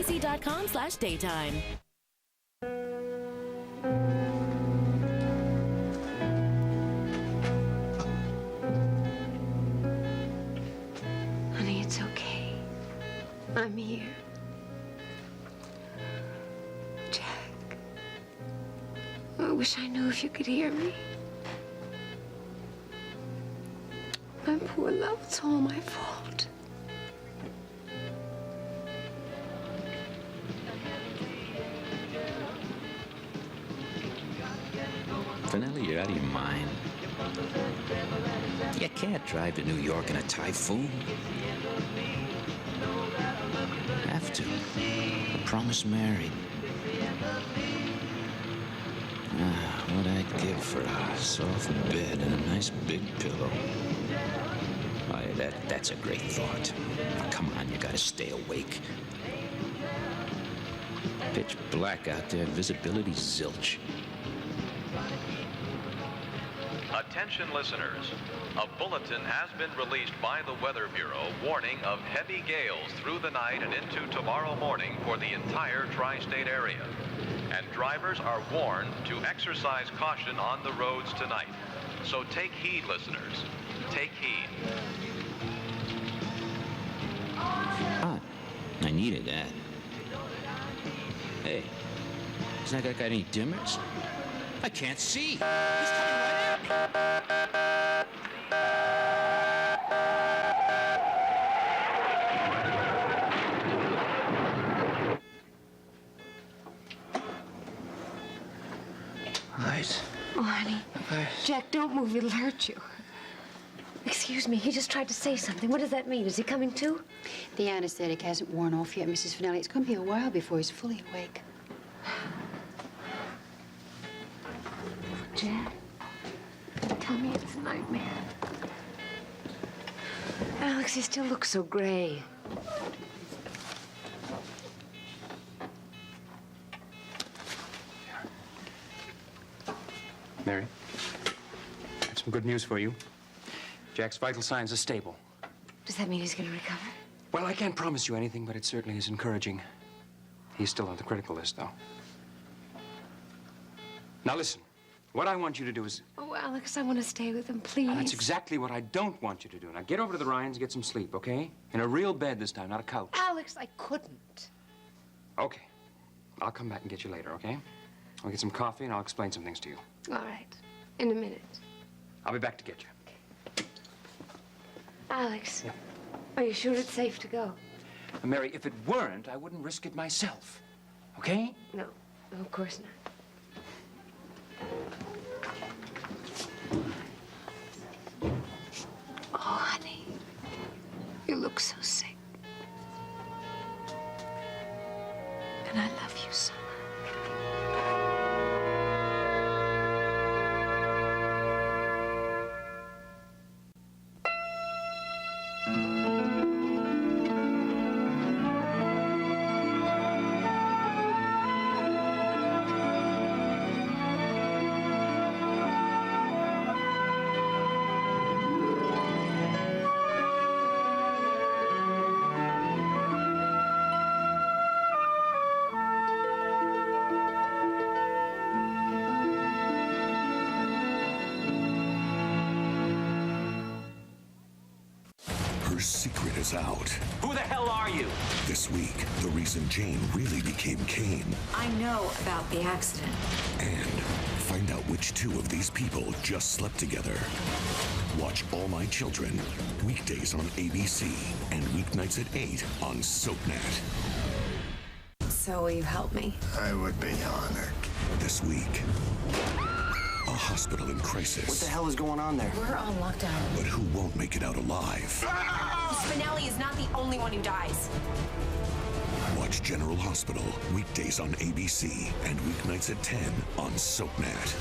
abc.com/daytime. Honey, it's okay. I'm here. Jack, I wish I knew if you could hear me. My poor love, it's all my fault. Finelli, you're out of your mind. You can't drive to New York in a typhoon. Have to. I promised married. What I'd give for a soft bed and a nice big pillow. Oh, yeah, that's a great thought. Now, come on, you gotta stay awake. Pitch black out there, visibility zilch. Attention listeners, a bulletin has been released by the Weather Bureau warning of heavy gales through the night and into tomorrow morning for the entire tri-state area. And drivers are warned to exercise caution on the roads tonight. So take heed, listeners. Take heed. Ah, I needed that. Hey, does that guy got any dimmers? I can't see. He's coming right at me. Right. Oh, honey. Jack, don't move. It'll hurt you. Excuse me. He just tried to say something. What does that mean? Is he coming too? The anesthetic hasn't worn off yet, Mrs. Finelli. It's going to be a while before he's fully awake. Jack, tell me it's a nightmare. Alex, you still look so gray. Mary, I have some good news for you. Jack's vital signs are stable. Does that mean he's going to recover? Well, I can't promise you anything, but it certainly is encouraging. He's still on the critical list, though. Now, listen. What I want you to do is... Oh, Alex, I want to stay with him, please. Now, that's exactly what I don't want you to do. Now, get over to the Ryans, get some sleep, okay? In a real bed this time, not a couch. Alex, I couldn't. Okay. I'll come back and get you later, okay? I'll get some coffee, and I'll explain some things to you. All right. In a minute. I'll be back to get you. Alex. Yeah. Are you sure it's safe to go? Mary, if it weren't, I wouldn't risk it myself. Okay? No, of course not. Oh, honey, you look so sick. And I love you so much. Secret is out. Who the hell are you? This week, the reason Jane really became Kane. I know about the accident. And find out which two of these people just slept together. Watch All My Children, weekdays on ABC and weeknights at 8 on SoapNet. So will you help me? I would be honored. This week, a hospital in crisis. What the hell is going on there? We're on lockdown. But who won't make it out alive? Spinelli is not the only one who dies. Watch General Hospital, weekdays on ABC and weeknights at 10 on SoapNet.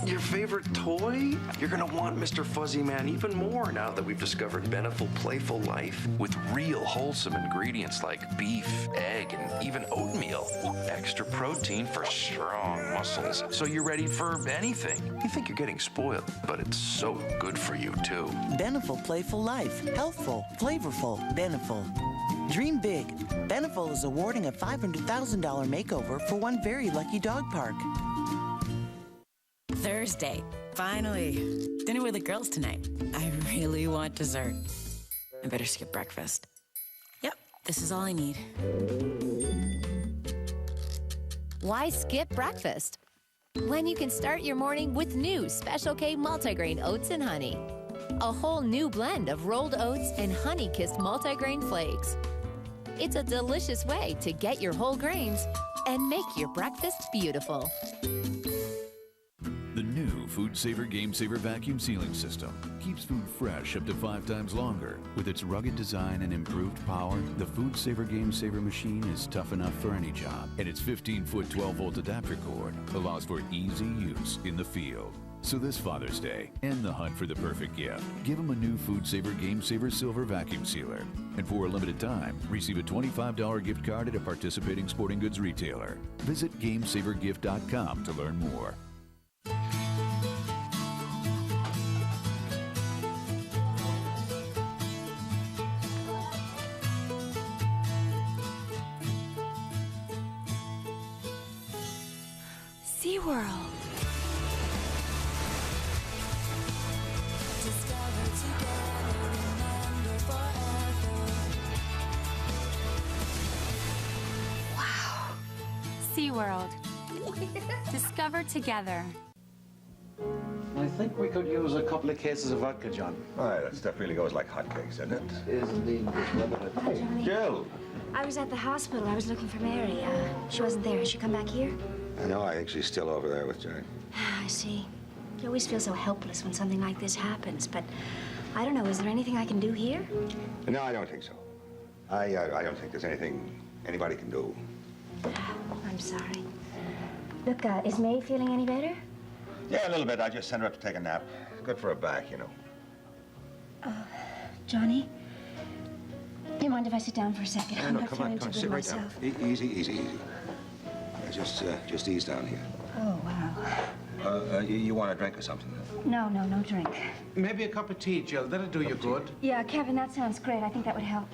Your favorite toy? You're gonna want Mr. Fuzzy Man even more now that we've discovered Beneful Playful Life with real wholesome ingredients like beef, egg, and even oatmeal. Extra protein for strong muscles. So you're ready for anything. You think you're getting spoiled, but it's so good for you too. Beneful Playful Life. Healthful, flavorful, Beneful. Dream big. Beneful is awarding a $500,000 makeover for one very lucky dog park. Thursday. Finally. Dinner with the girls tonight. I really want dessert. I better skip breakfast. Yep, this is all I need. Why skip breakfast when you can start your morning with new Special K multigrain oats and honey? A whole new blend of rolled oats and honey-kissed multigrain flakes. It's a delicious way to get your whole grains and make your breakfast beautiful. The new Food Saver Game Saver vacuum sealing system keeps food fresh up to 5 times longer. With its rugged design and improved power, the Food Saver Game Saver machine is tough enough for any job, and its 15-foot 12-volt adapter cord allows for easy use in the field. So this Father's Day, end the hunt for the perfect gift. Give them a new Food Saver Game Saver Silver vacuum sealer. And for a limited time, receive a $25 gift card at a participating sporting goods retailer. Visit GameSaverGift.com to learn more. SeaWorld. SeaWorld. Discover together. I think we could use a couple of cases of vodka, John. Aye, that stuff really goes like hotcakes, doesn't it? Indeed, this weather. Hey, Jill! I was at the hospital. I was looking for Mary. She wasn't there. Has she come back here? I know, I think she's still over there with Jack. I see. You always feel so helpless when something like this happens, but I don't know. Is there anything I can do here? No, I don't think so. I don't think there's anything anybody can do. I'm sorry. Look, is May feeling any better? Yeah, a little bit. I just sent her up to take a nap. Good for her back, you know. Johnny? Do you mind if I sit down for a second? I'm No, not come on, feeling too sit good right down. myself. Easy, easy, easy. Just ease down here. Oh, wow. You want a drink or something? No drink. Maybe a cup of tea, Jill. That'll do you good. Yeah, Kevin, that sounds great. I think that would help.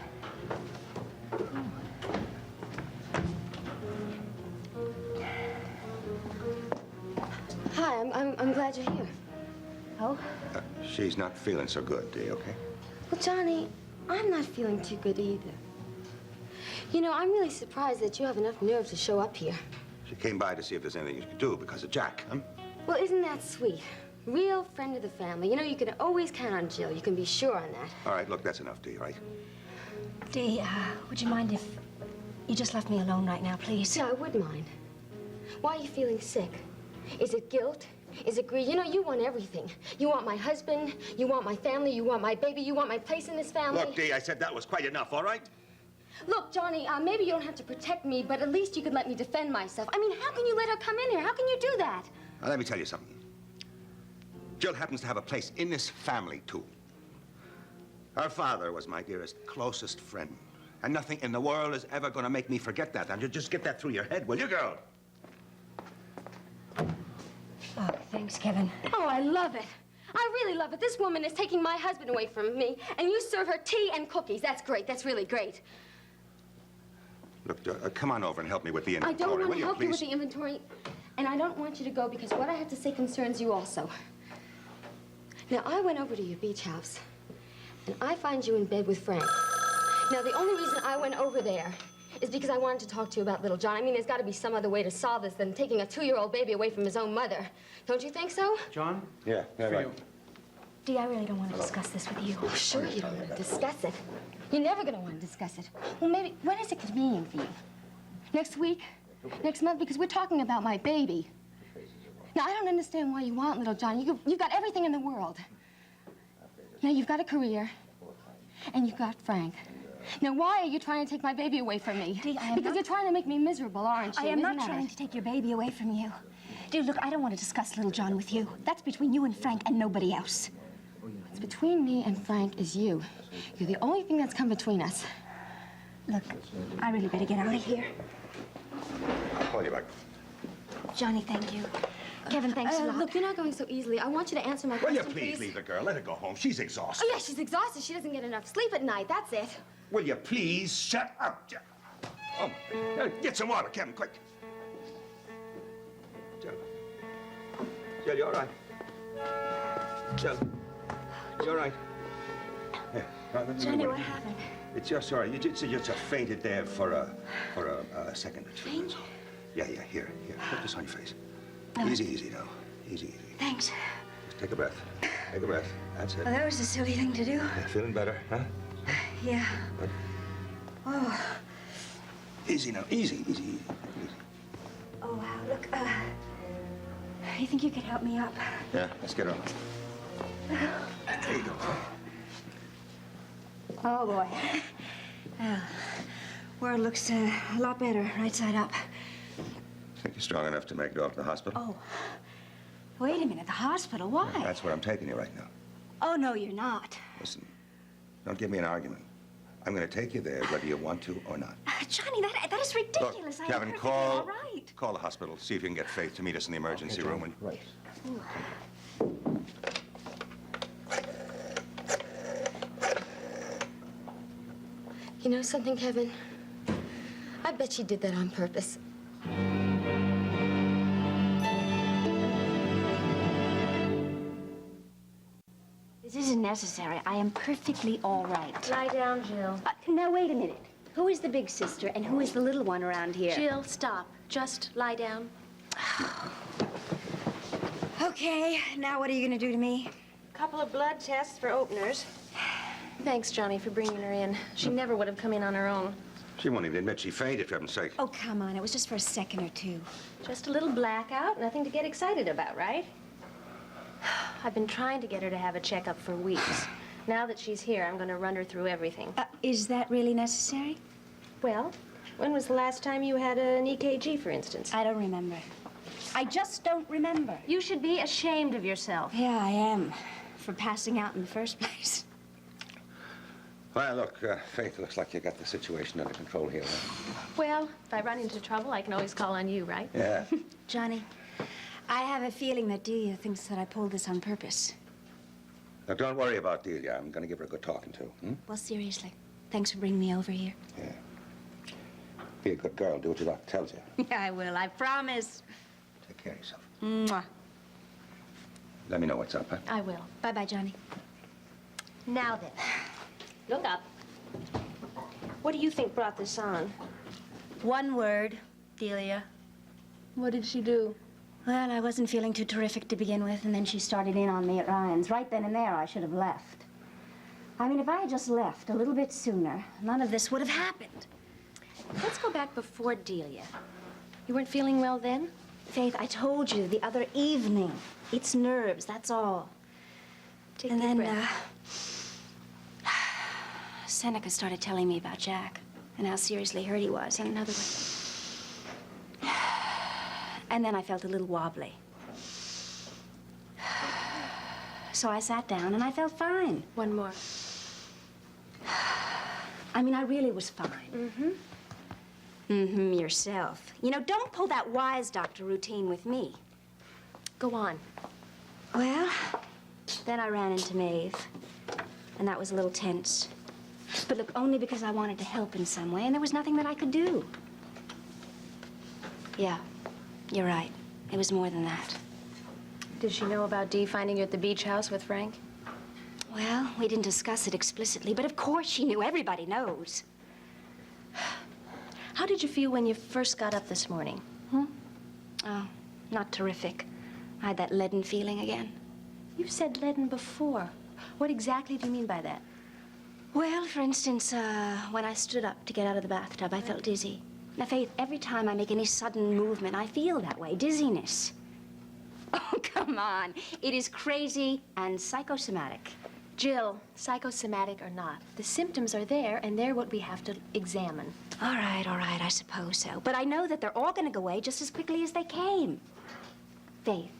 Hi, I'm glad you're here. Oh? She's not feeling so good, Dee, okay? Well, Johnny, I'm not feeling too good either. You know, I'm really surprised that you have enough nerve to show up here. She came by to see if there's anything you could do because of Jack, huh? Well, isn't that sweet? Real friend of the family. You know, you can always count on Jill. You can be sure on that. All right, look, that's enough, Dee, right? Dee, would you mind if you just left me alone right now, please? Yeah, I would mind. Why are you feeling sick? Is it guilt? Is it greed? You know, you want everything. You want my husband, you want my family, you want my baby, you want my place in this family. Look, Dee, I said that was quite enough, all right? Look, Johnny, maybe you don't have to protect me, but at least you could let me defend myself. I mean, how can you let her come in here? How can you do that? Now, let me tell you something. Jill happens to have a place in this family, too. Her father was my dearest, closest friend. And nothing in the world is ever going to make me forget that. And you just get that through your head, will you, girl? Oh, thanks, Kevin. Oh, I love it. I really love it. This woman is taking my husband away from me, and you serve her tea and cookies. That's great. That's really great. Look, come on over and help me with the I inventory, don't want will to help please? you with the inventory, and I don't want you to go because what I have to say concerns you also. Now, I went over to your beach house, and I find you in bed with Frank. Now, the only reason I went over there is because I wanted to talk to you about little John. I mean, there's got to be some other way to solve this than taking a 2-year-old baby away from his own mother. Don't you think so? John? Yeah, right. Dee, I really don't want to discuss this with you. Oh, sure you don't want to discuss it. You're never going to want to discuss it. Well, maybe, when is it convenient for you? Next week? Next month? Because we're talking about my baby. Now, I don't understand why you want little John. You've got everything in the world. Now, you've got a career, and you've got Frank. Now, why are you trying to take my baby away from me? Dee, because you're trying to make me miserable, aren't you? I am not Isn't that trying it? to take your baby away from you. Dee, look, I don't want to discuss little John with you. That's between you and Frank and nobody else. What's between me and Frank is you. You're the only thing that's come between us. Look, I really better get out of here. I'll call you back. Johnny, thank you. Kevin, thanks a lot. Look, you're not going so easily. I want you to answer my Will you question, please leave the girl? Let her go home. She's exhausted. Oh, yeah, she's exhausted. She doesn't get enough sleep at night. That's it. Will you please shut up? Oh, get some water, Kevin, quick. Jill. Jill, you all right? Jill, you all right? Here, Johnny, what happened? It's just all right. You just fainted there for a second or two. Faint? Yeah, here. Put this on your face. Oh. Easy now. Easy. Thanks. Just take a breath. Take a breath. That's it. Well, that was a silly thing to do. Yeah, feeling better, huh? Yeah. Good. Oh. Easy now. Easy. Oh, wow. Look, you think you could help me up? Yeah, let's get on. There you go. Oh, boy. Well, world looks a lot better right side up. Think you're strong enough to make it off to the hospital? Oh. Wait a minute. The hospital? Why? Yeah, that's where I'm taking you right now. Oh, no, you're not. Listen, don't give me an argument. I'm going to take you there whether you want to or not. Johnny, that is ridiculous. Look, Kevin, I'm call all right. Call the hospital. See if you can get Faith to meet us in the emergency room. And... Right. Ooh. You know something, Kevin? I bet she did that on purpose. This isn't necessary. I am perfectly all right. Lie down, Jill. Now, wait a minute. Who is the big sister and who is the little one around here? Jill, stop. Just lie down. Okay, now what are you going to do to me? Couple of blood tests for openers. Thanks, Johnny, for bringing her in. She never would have come in on her own. She won't even admit she fainted, for heaven's sake. Oh, come on. It was just for a second or two. Just a little blackout, nothing to get excited about, right? I've been trying to get her to have a checkup for weeks. Now that she's here, I'm going to run her through everything. Is that really necessary? Well, when was the last time you had an EKG, for instance? I don't remember. I just don't remember. You should be ashamed of yourself. Yeah, I am. For passing out in the first place. Well, look, Faith, looks like you got the situation under control here. Well, if I run into trouble, I can always call on you, right? Yeah. Johnny, I have a feeling that Delia thinks that I pulled this on purpose. Now, don't worry about Delia. I'm going to give her a good talking to. Well, seriously, thanks for bringing me over here. Yeah. Be a good girl. Do what your doctor tells you. Yeah, I will. I promise. Take care of yourself. Mwah. Let me know what's up, huh? I will. Bye-bye, Johnny. Now then, look up. What do you think brought this on? One word, Delia. What did she do? Well, I wasn't feeling too terrific to begin with, and then she started in on me at Ryan's. Right then and there, I should have left. I mean, if I had just left a little bit sooner, none of this would have happened. Let's go back before Delia. You weren't feeling well then? Faith, I told you the other evening. It's nerves, that's all. Take and a then, breath. Seneca started telling me about Jack and how seriously hurt he was. And another one. And then I felt a little wobbly. So I sat down and I felt fine. One more. I mean, I really was fine. Yourself. You know, don't pull that wise doctor routine with me. Go on. Well, then I ran into Maeve, and that was a little tense. But look, only because I wanted to help in some way, and there was nothing that I could do. Yeah, you're right. It was more than that. Did she know about Dee finding you at the beach house with Frank? Well, we didn't discuss it explicitly, but of course she knew. Everybody knows. How did you feel when you first got up this morning? Oh, not terrific. I had that leaden feeling again. You've said leaden before. What exactly do you mean by that? Well, for instance, when I stood up to get out of the bathtub, I felt dizzy. Now, Faith, every time I make any sudden movement, I feel that way, dizziness. Oh, come on. It is crazy and psychosomatic. Jill, psychosomatic or not, the symptoms are there, and they're what we have to examine. All right, I suppose so. But I know that they're all going to go away just as quickly as they came. Faith,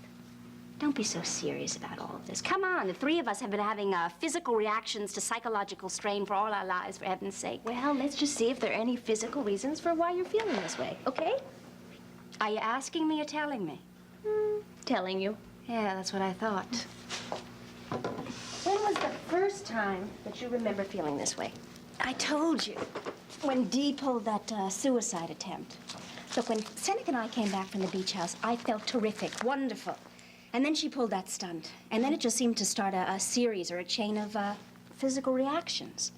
don't be so serious about all of this. Come on, the three of us have been having physical reactions to psychological strain for all our lives, for heaven's sake. Well, let's just see if there are any physical reasons for why you're feeling this way, okay? Are you asking me or telling me? Telling you. Yeah, that's what I thought. When was the first time that you remember feeling this way? I told you. When Dee pulled that suicide attempt. Look, when Seneca and I came back from the beach house, I felt terrific, wonderful. And then she pulled that stunt. And then it just seemed to start a series or a chain of physical reactions.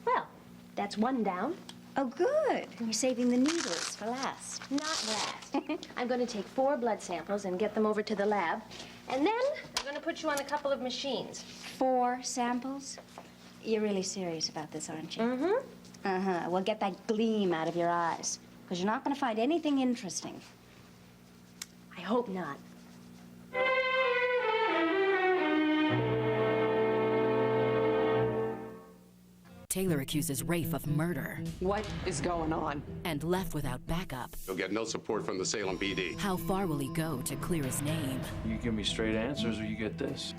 Well, that's one down. Oh, good. You're saving the needles for last. Not last. I'm going to take 4 blood samples and get them over to the lab. And then I'm going to put you on a couple of machines. 4 samples? You're really serious about this, aren't you? Mm-hmm. Uh-huh. Well, get that gleam out of your eyes, because you're not going to find anything interesting. I hope not. Taylor accuses Rafe of murder. What is going on? And left without backup. He'll get no support from the Salem PD. How far will he go to clear his name? You give me straight answers or you get this.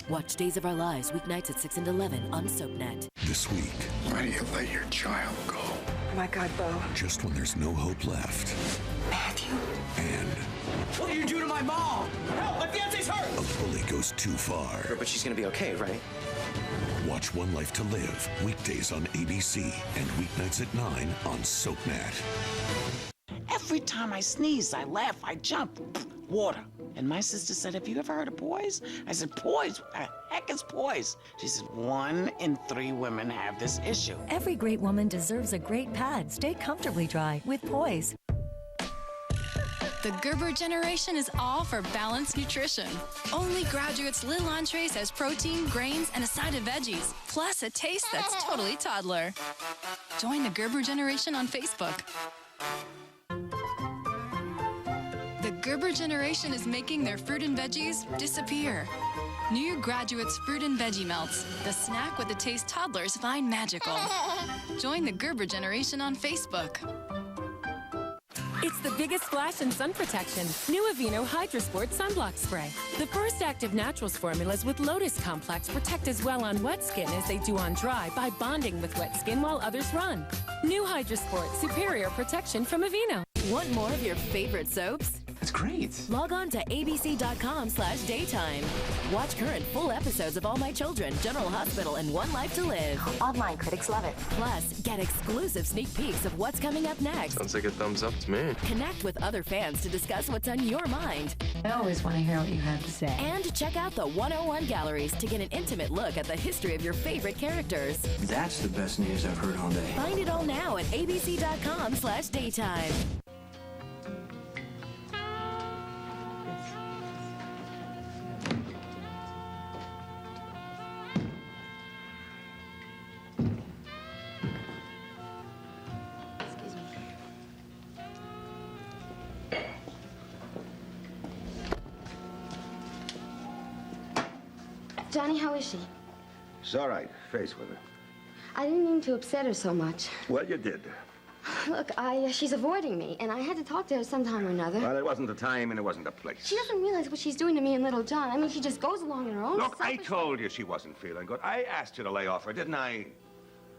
Watch Days of Our Lives weeknights at 6 and 11 on SoapNet. This week. Why do you let your child go? Oh my God, Bo. Just when there's no hope left. Matthew? And what did you do to my mom? Help, my fiance's hurt! a bully goes too far. But she's gonna be okay, right? Watch One Life to Live, weekdays on ABC and weeknights at 9 on SoapNet. Every time I sneeze, I laugh, I jump. Water. And my sister said, have you ever heard of poise? I said, poise? What the heck is poise? She said, 1 in 3 women have this issue. Every great woman deserves a great pad. Stay comfortably dry with Poise. The Gerber generation is all for balanced nutrition. Only Graduate's little entrees has protein, grains, and a side of veggies, plus a taste that's totally toddler. Join the Gerber generation on Facebook. The Gerber generation is making their fruit and veggies disappear. New Graduate's Fruit and Veggie Melts, the snack with the taste toddlers find magical. Join the Gerber generation on Facebook. It's the biggest splash in sun protection. New Aveeno Hydrosport Sunblock Spray. The first active naturals formulas with Lotus Complex protect as well on wet skin as they do on dry by bonding with wet skin while others run. New Hydrosport, superior protection from Aveeno. Want more of your favorite soaps? That's great. Log on to abc.com/daytime. Watch current full episodes of All My Children, General Hospital, and One Life to Live. Online critics love it. Plus, get exclusive sneak peeks of what's coming up next. Sounds like a thumbs up to me. Connect with other fans to discuss what's on your mind. I always want to hear what you have to say. And check out the 101 galleries to get an intimate look at the history of your favorite characters. That's the best news I've heard all day. Find it all now at abc.com/daytime. Johnny, how is she? It's all right. Face with her. I didn't mean to upset her so much. Well, you did. Look, she's avoiding me, and I had to talk to her sometime or another. Well, it wasn't the time and it wasn't the place. She doesn't realize what she's doing to me and little John. I mean, she just goes along in her own Look, selfish I told you she wasn't feeling good. I asked you to lay off her, didn't I?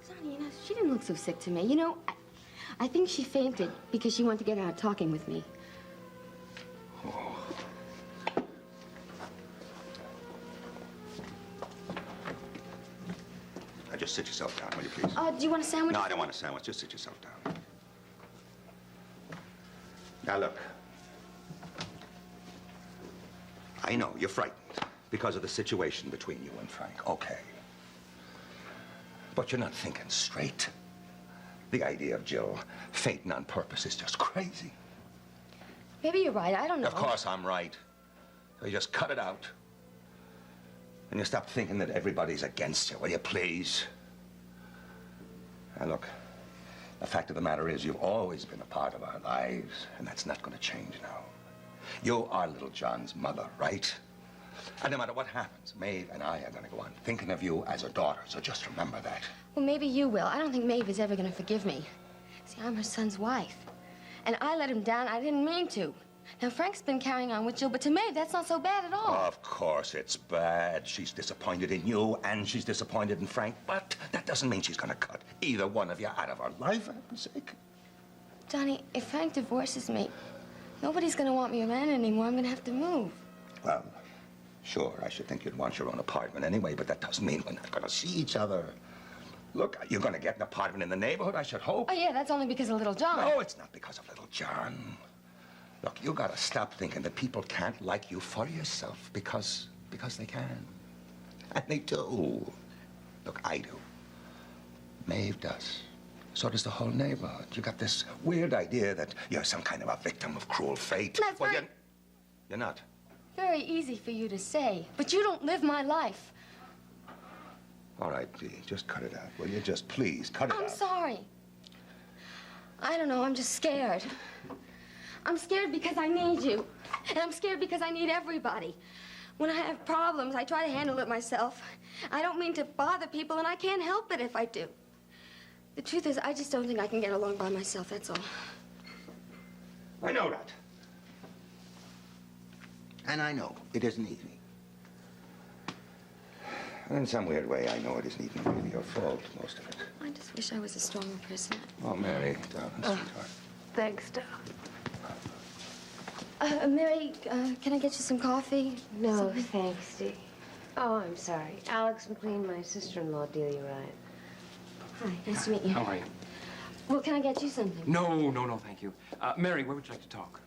Johnny, you know, she didn't look so sick to me. You know, I think she fainted because she wanted to get out talking with me. Now, just sit yourself down, will you, please? Do you want a sandwich? No, I don't want a sandwich. Just sit yourself down. Now, look. I know you're frightened because of the situation between you and Frank. Okay. But you're not thinking straight. The idea of Jill fainting on purpose is just crazy. Maybe you're right. I don't know. Of course I'm right. So you just cut it out. And you stop thinking that everybody's against you, will you, please? Now, look, the fact of the matter is you've always been a part of our lives, and that's not going to change now. You are little John's mother, right? And no matter what happens, Maeve and I are going to go on thinking of you as a daughter, so just remember that. Well, maybe you will. I don't think Maeve is ever going to forgive me. See, I'm her son's wife. And I let him down. I didn't mean to. Now, Frank's been carrying on with Jill, but to Maeve, that's not so bad at all. Of course it's bad. She's disappointed in you, and she's disappointed in Frank, but that doesn't mean she's going to cut either one of you out of her life, for heaven's sake. Johnny, if Frank divorces me, nobody's going to want me around anymore. I'm going to have to move. Well, Sure, I should think you'd want your own apartment anyway, but that doesn't mean we're not going to see each other. Look, you're going to get an apartment in the neighborhood, I should hope. Oh, yeah, that's only because of little John. No, it's not because of little John. Look, you got to stop thinking that people can't like you for yourself because they can. And they do. Look, I do. Maeve does. So does the whole neighborhood. You got this weird idea that you're some kind of a victim of cruel fate. That's well, right. You're not. Very easy for you to say, but you don't live my life. All right, Dee, just cut it out, will you? Just please, cut it out. I'm sorry. I don't know, I'm just scared. I'm scared because I need you. And I'm scared because I need everybody. When I have problems, I try to handle it myself. I don't mean to bother people, and I can't help it if I do. The truth is, I just don't think I can get along by myself, that's all. I know that. And I know it isn't easy. And in some weird way, I know it isn't even really your fault, most of it. I just wish I was a stronger person. Oh, Mary, darling, sweetheart. Thanks, Doc. Mary, can I get you some coffee? No, Something? thanks, Dee. Oh, I'm sorry. Alex McLean, my sister-in-law, deal you right. Hi, nice to meet you. How are you? Well, can I get you something? No, thank you. Mary, where would you like to talk?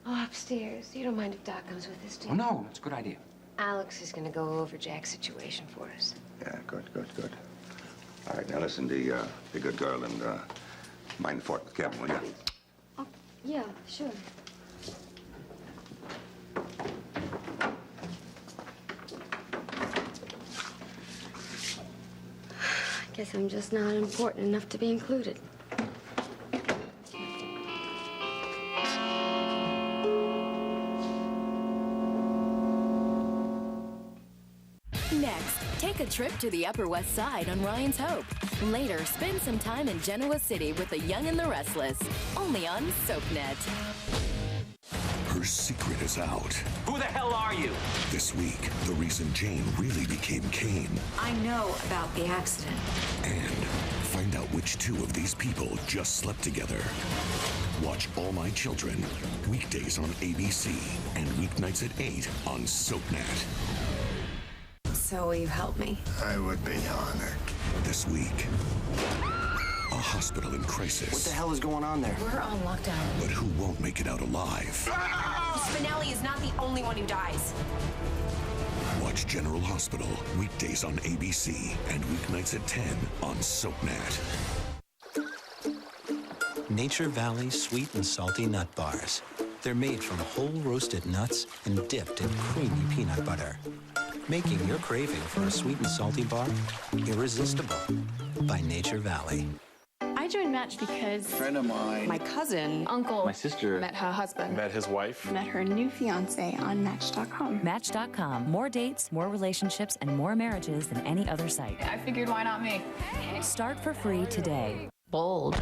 Oh, upstairs. You don't mind if Doc comes with us, do you? Oh, no, that's a good idea. Alex is going to go over Jack's situation for us. Yeah, good. All right, now listen, be a good girl and mind the fort with Kevin, will you? Oh, yeah, sure. I guess I'm just not important enough to be included. Next, take a trip to the Upper West Side on Ryan's Hope. Later, spend some time in Genoa City with the Young and the Restless. Only on SoapNet. Her secret is out. Who the hell are you? This week, the reason Jane really became Kane. I know about the accident. And find out which two of these people just slept together. Watch All My Children, weekdays on ABC and weeknights at 8 on SoapNet. So will you help me? I would be honored. This week, a hospital in crisis. What the hell is going on there? We're on lockdown. But who won't make it out alive? Spinelli is not the only one who dies. Watch General Hospital, weekdays on ABC and weeknights at 10 on SoapNet. Nature Valley Sweet and Salty Nut Bars. They're made from whole roasted nuts and dipped in creamy peanut butter, making your craving for a sweet and salty bar irresistible. By Nature Valley. I joined Match because A friend of mine. my cousin, uncle, My sister met her husband, met his wife. met her new fiance on Match.com. Match.com. More dates, more relationships, and more marriages than any other site. I figured, why not me? Start for free today. Bold.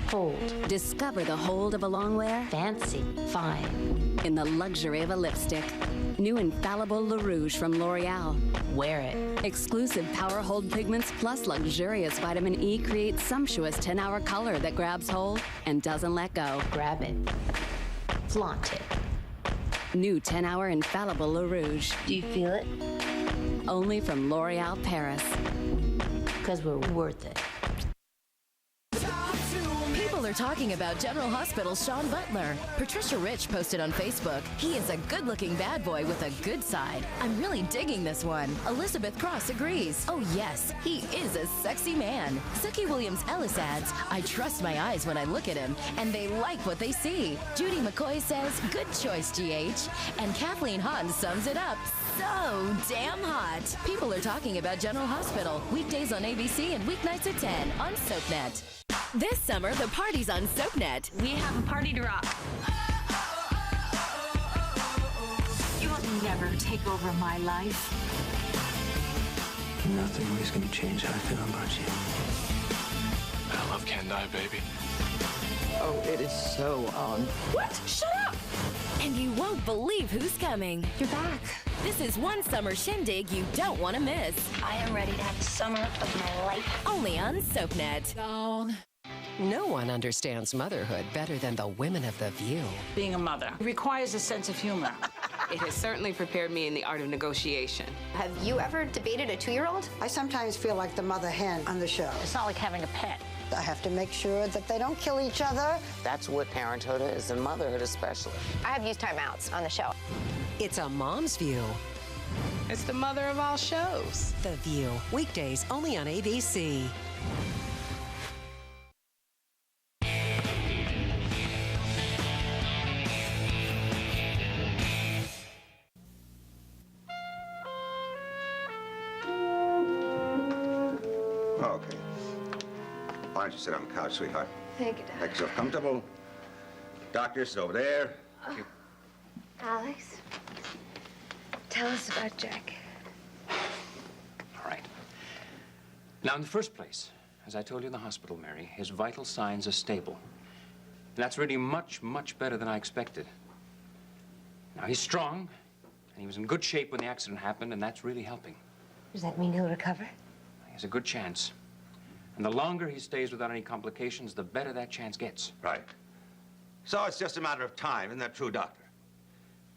Hold. Discover the hold of a longwear Fancy. Fine. in the luxury of a lipstick. New Infallible Le Rouge from L'Oreal. Wear it. Exclusive Power Hold pigments plus luxurious vitamin E create sumptuous 10-hour color that grabs hold and doesn't let go. Grab it. Flaunt it. New 10-hour Infallible Le Rouge. Do you feel it? Only from L'Oreal Paris. Because we're worth it. People are talking about General Hospital's Sean Butler. Patricia Rich posted on Facebook, he is a good-looking bad boy with a good side. I'm really digging this one. Elizabeth Cross agrees. Oh yes, he is a sexy man. Suki Williams-Ellis adds, I trust my eyes when I look at him, and they like what they see. Judy McCoy says, good choice, GH. And Kathleen Hahn sums it up. So damn hot. People are talking about General Hospital. Weekdays on ABC and weeknights at 10 on SoapNet. This summer, the party's on SoapNet. We have a party to rock. You will never take over my life. Nothing is going to change how I feel about you. I love Can Die, baby. Oh, it is so on. What? Shut up! And you won't believe who's coming. You're back. This is one summer shindig you don't want to miss. I am ready to have the summer of my life. Only on SoapNet. No one understands motherhood better than the women of The View. Being a mother requires a sense of humor. It has certainly prepared me in the art of negotiation. Have you ever debated a 2-year-old? I sometimes feel like the mother hen on the show. It's not like having a pet. I have to make sure that they don't kill each other. That's what parenthood is, and motherhood especially. I have used timeouts on the show. It's a mom's view. It's the mother of all shows. The View, weekdays only on ABC. Okay. Why don't you sit on the couch, sweetheart? Thank you, Doc. Make yourself comfortable. Doctor's over there. Alex, tell us about Jack. All right. Now, in the first place, as I told you in the hospital, Mary, his vital signs are stable. That's really much, much better than I expected. Now, he's strong, and he was in good shape when the accident happened, and that's really helping. Does that mean he'll recover? He has a good chance. And the longer he stays without any complications, the better that chance gets. Right. So it's just a matter of time, isn't that true, Doctor?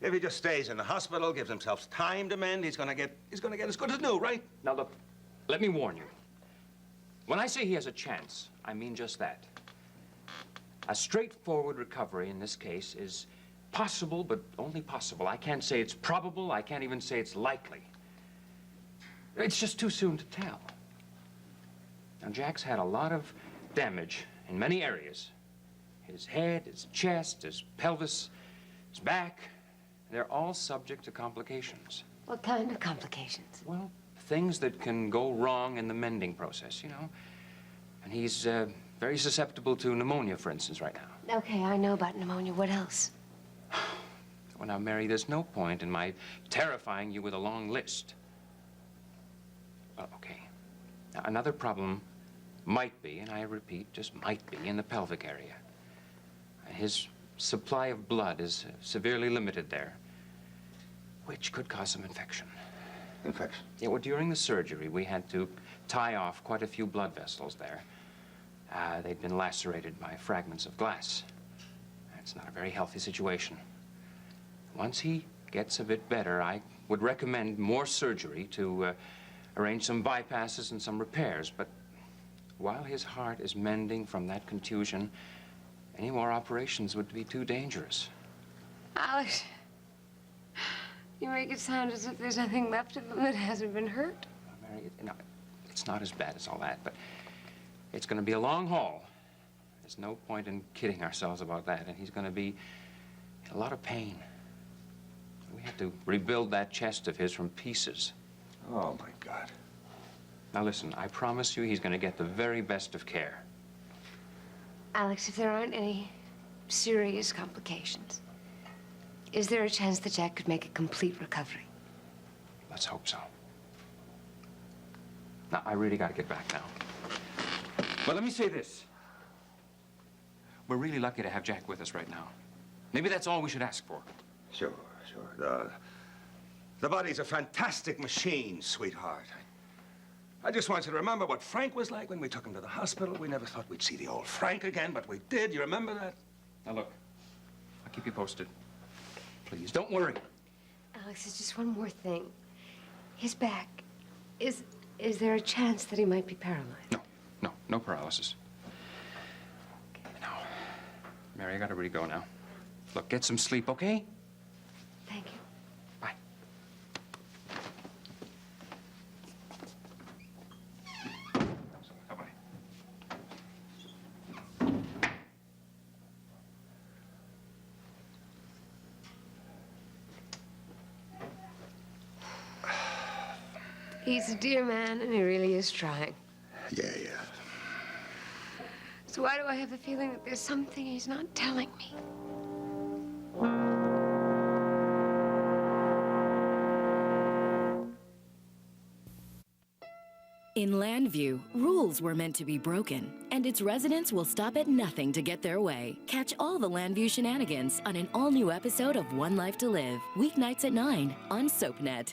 If he just stays in the hospital, gives himself time to mend, he's gonna get as good as new, right? Now, look, let me warn you. When I say he has a chance, I mean just that. A straightforward recovery in this case is possible, but only possible. I can't say it's probable. I can't even say it's likely. It's just too soon to tell. Now, Jack's had a lot of damage in many areas. His head, his chest, his pelvis, his back. They're all subject to complications. What kind of complications? Well, things that can go wrong in the mending process, you know. And he's very susceptible to pneumonia, for instance, right now. Okay, I know about pneumonia. What else? Well, now, Mary, there's no point in my terrifying you with a long list. Okay. Now, another problem might be, and I repeat, just might be, in the pelvic area. His supply of blood is severely limited there, which could cause some infection. Infection? Yeah, well, during the surgery, we had to tie off quite a few blood vessels there. They'd been lacerated by fragments of glass. It's not a very healthy situation. Once he gets a bit better, I would recommend more surgery to arrange some bypasses and some repairs. But while his heart is mending from that contusion, any more operations would be too dangerous. Alex, you make it sound as if there's nothing left of him that hasn't been hurt. Mary, it's not as bad as all that, but it's going to be a long haul. There's no point in kidding ourselves about that, and he's going to be in a lot of pain. We have to rebuild that chest of his from pieces. Oh, my God. Now, listen, I promise you he's going to get the very best of care. Alex, if there aren't any serious complications, is there a chance that Jack could make a complete recovery? Let's hope so. Now, I really got to get back now. But let me say this. We're really lucky to have Jack with us right now. Maybe that's all we should ask for. Sure, sure. The body's a fantastic machine, sweetheart. I just want you to remember what Frank was like when we took him to the hospital. We never thought we'd see the old Frank again, but we did. You remember that? Now, look, I'll keep you posted. Please, don't worry. Alex, there's just one more thing. His back, is there a chance that he might be paralyzed? No paralysis. Okay. No. Mary, I gotta really go now. Look, get some sleep, okay? Thank you. Bye. He's a dear man, and he really is trying. Yeah. So why do I have the feeling that there's something he's not telling me? In Landview, rules were meant to be broken, and its residents will stop at nothing to get their way. Catch all the Landview shenanigans on an all-new episode of One Life to Live, weeknights at 9 on SoapNet.